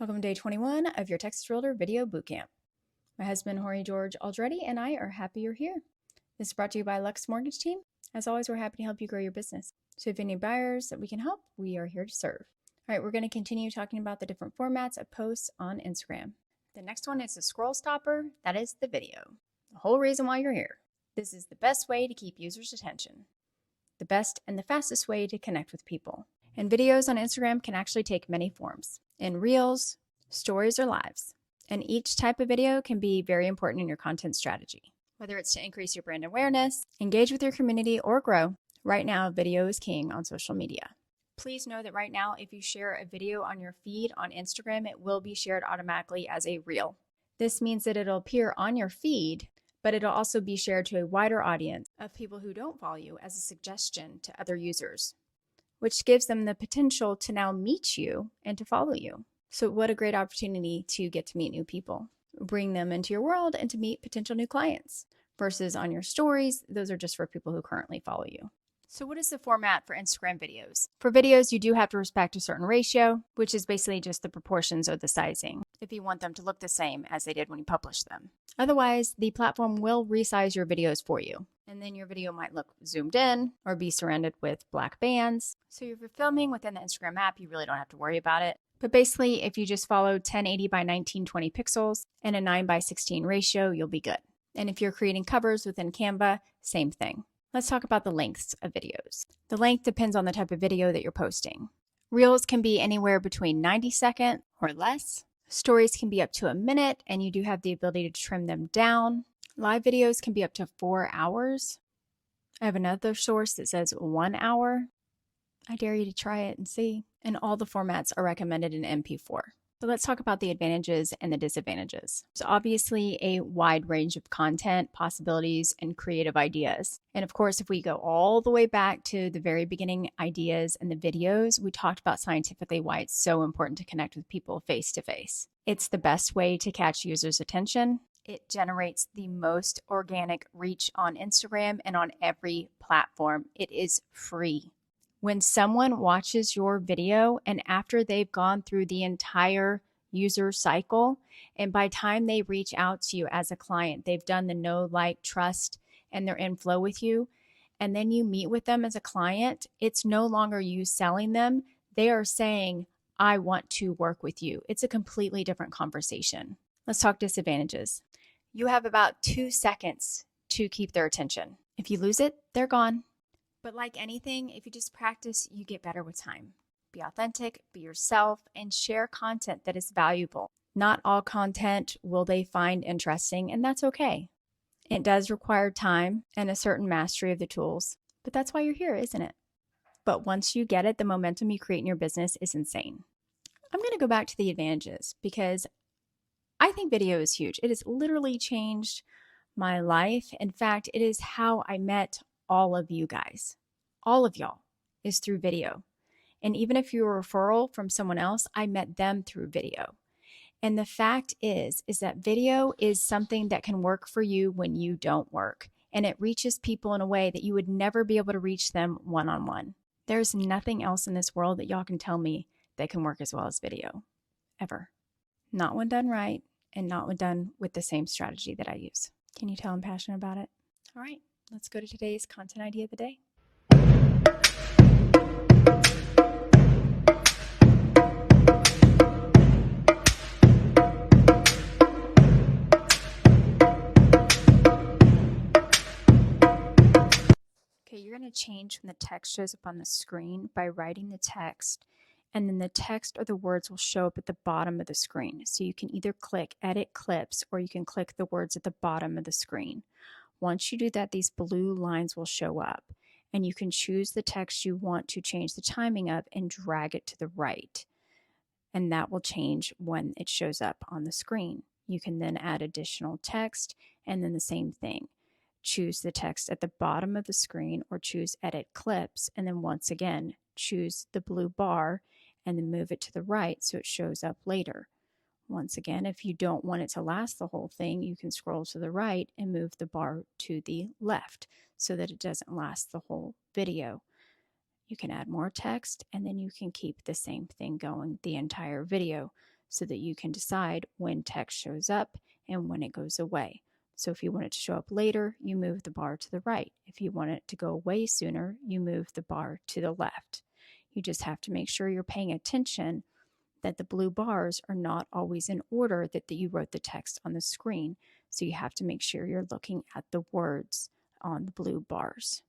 Welcome to day 21 of your Texas Realtor Video Bootcamp. My husband, Jorge George Aldretti, and I are happy you're here. This is brought to you by Lux Mortgage Team. As always, we're happy to help you grow your business. So if you have any buyers that we can help, we are here to serve. All right, we're going to continue talking about the different formats of posts on Instagram. The next one is the scroll stopper. That is the video. The whole reason why you're here. This is the best way to keep users' attention. The best and the fastest way to connect with people. And videos on Instagram can actually take many forms. In Reels, Stories, or Lives. And each type of video can be very important in your content strategy. Whether it's to increase your brand awareness, engage with your community, or grow, right now video is king on social media. Please know that right now, if you share a video on your feed on Instagram, it will be shared automatically as a reel. This means that it'll appear on your feed, but it'll also be shared to a wider audience of people who don't follow you as a suggestion to other users, which gives them the potential to now meet you and to follow you. So what a great opportunity to get to meet new people, bring them into your world and to meet potential new clients versus on your stories. Those are just for people who currently follow you. So what is the format for Instagram videos? For videos, you do have to respect a certain ratio, which is basically just the proportions or the sizing, if you want them to look the same as they did when you published them. Otherwise, the platform will resize your videos for you. And then your video might look zoomed in or be surrounded with black bands. So if you're filming within the Instagram app, you really don't have to worry about it. But basically, if you just follow 1080 by 1920 pixels and a 9 by 16 ratio, you'll be good. And if you're creating covers within Canva, same thing. Let's talk about the lengths of videos. The length depends on the type of video that you're posting. Reels can be anywhere between 90 seconds or less. Stories can be up to a minute, and you do have the ability to trim them down. Live videos can be up to 4 hours. I have another source that says 1 hour. I dare you to try it and see. And all the formats are recommended in MP4. So let's talk about the advantages and the disadvantages. There's obviously a wide range of content, possibilities, and creative ideas. And of course, if we go all the way back to the very beginning ideas and the videos, we talked about scientifically why it's so important to connect with people face to face. It's the best way to catch users' attention. It generates the most organic reach on Instagram and on every platform. It is free. When someone watches your video and after they've gone through the entire user cycle, and by the time they reach out to you as a client, they've done the know, like, trust, and they're in flow with you, and then you meet with them as a client, it's no longer you selling them. They are saying, I want to work with you. It's a completely different conversation. Let's talk disadvantages. You have about 2 seconds to keep their attention. If you lose it, they're gone. But like anything, if you just practice, you get better with time. Be authentic, be yourself, and share content that is valuable. Not all content will they find interesting, and that's okay. It does require time and a certain mastery of the tools, but that's why you're here, isn't it? But once you get it, the momentum you create in your business is insane. I'm going to go back to the advantages because I think video is huge. It has literally changed my life. In fact, it is how I met all of you guys. All of y'all is through video. And even if you're a referral from someone else, I met them through video. And the fact is that video is something that can work for you when you don't work. And it reaches people in a way that you would never be able to reach them one-on-one. There's nothing else in this world that y'all can tell me that can work as well as video, ever. Not when done right, and not when done with the same strategy that I use. Can you tell I'm passionate about it? All right, let's go to today's content idea of the day. Okay, you're going to change when the text shows up on the screen by writing the text, and then the text or the words will show up at the bottom of the screen. So you can either click Edit Clips or you can click the words at the bottom of the screen. Once you do that, these blue lines will show up, and you can choose the text you want to change the timing of and drag it to the right. And that will change when it shows up on the screen. You can then add additional text and then the same thing. Choose the text at the bottom of the screen or choose Edit Clips, and then once again, choose the blue bar and then move it to the right so it shows up later. Once again, if you don't want it to last the whole thing, you can scroll to the right and move the bar to the left so that it doesn't last the whole video. You can add more text, and then you can keep the same thing going the entire video. so that you can decide when text shows up and when it goes away. So if you want it to show up later, you move the bar to the right. If you want it to go away sooner, you move the bar to the left. You just have to make sure you're paying attention that the blue bars are not always in order that you wrote the text on the screen. So you have to make sure you're looking at the words on the blue bars.